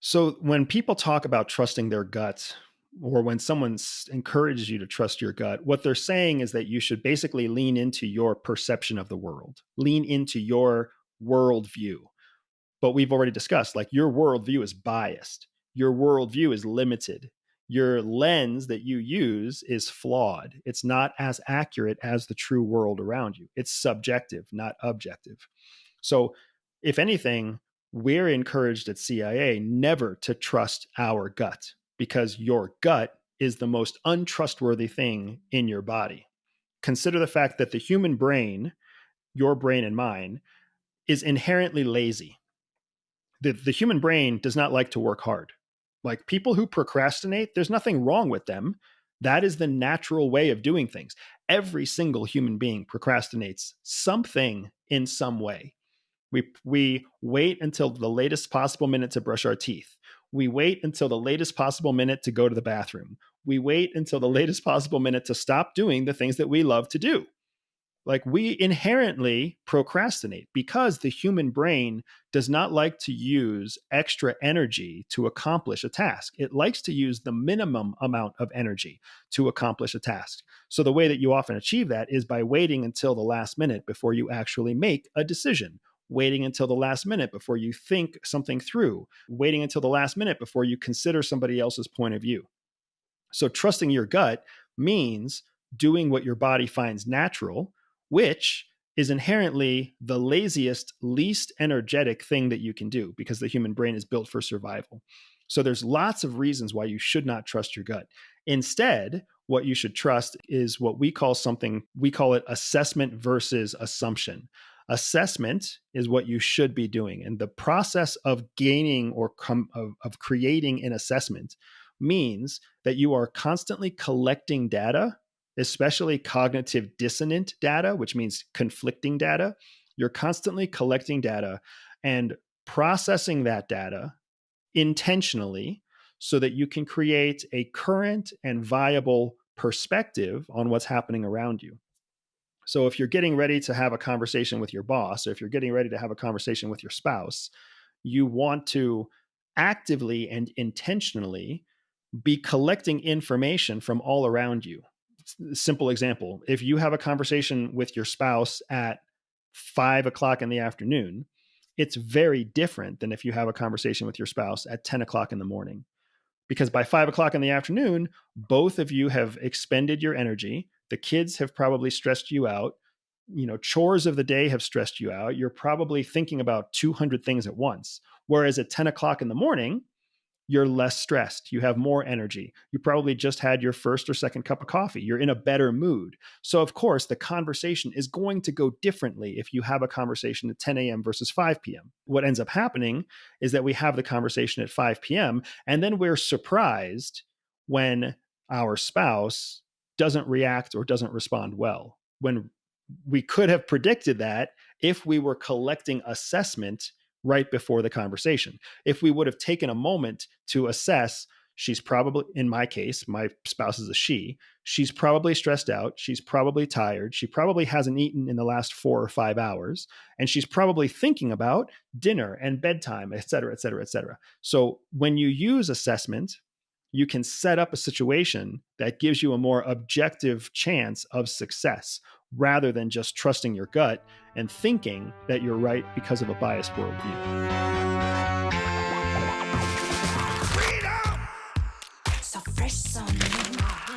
So when people talk about trusting their gut, or when someone encourages you to trust your gut, what they're saying is that you should basically lean into your perception of the world, lean into your worldview. But we've already discussed, like, your worldview is biased, your worldview is limited, your lens that you use is flawed. It's not as accurate as the true world around you. It's subjective, not objective. So, if anything, we're encouraged at CIA never to trust our gut, because your gut is the most untrustworthy thing in your body. Consider the fact that the human brain, your brain and mine, is inherently lazy. The human brain does not like to work hard. Like, people who procrastinate, there's nothing wrong with them. That is the natural way of doing things. Every single human being procrastinates something in some way. We wait until the latest possible minute to brush our teeth. We wait until the latest possible minute to go to the bathroom. We wait until the latest possible minute to stop doing the things that we love to do. Like, we inherently procrastinate because the human brain does not like to use extra energy to accomplish a task. It likes to use the minimum amount of energy to accomplish a task. So the way that you often achieve that is by waiting until the last minute before you actually make a decision, waiting until the last minute before you think something through, waiting until the last minute before you consider somebody else's point of view. So trusting your gut means doing what your body finds natural, which is inherently the laziest, least energetic thing that you can do, because the human brain is built for survival. So there's lots of reasons why you should not trust your gut. Instead, what you should trust is what we call it assessment versus assumption. Assessment is what you should be doing. And the process of gaining or of creating an assessment means that you are constantly collecting data, especially cognitive dissonant data, which means conflicting data. You're constantly collecting data and processing that data intentionally so that you can create a current and viable perspective on what's happening around you. So if you're getting ready to have a conversation with your boss, or if you're getting ready to have a conversation with your spouse, you want to actively and intentionally be collecting information from all around you. Simple example: if you have a conversation with your spouse at 5 o'clock in the afternoon, it's very different than if you have a conversation with your spouse at 10 o'clock in the morning. Because by 5 o'clock in the afternoon, both of you have expended your energy. The kids have probably stressed you out. Chores of the day have stressed you out. You're probably thinking about 200 things at once. Whereas at 10 o'clock in the morning, you're less stressed. You have more energy. You probably just had your first or second cup of coffee. You're in a better mood. So, of course, the conversation is going to go differently if you have a conversation at 10 a.m. versus 5 p.m. What ends up happening is that we have the conversation at 5 p.m. and then we're surprised when our spouse doesn't react or doesn't respond well, when we could have predicted that if we were collecting assessment right before the conversation. If we would have taken a moment to assess, she's probably, in my case, my spouse is a she's probably stressed out. She's probably tired. She probably hasn't eaten in the last 4 or 5 hours. And she's probably thinking about dinner and bedtime, et cetera, et cetera, et cetera. So when you use assessment, you can set up a situation that gives you a more objective chance of success, rather than just trusting your gut and thinking that you're right because of a biased worldview. Freedom! So fresh on me.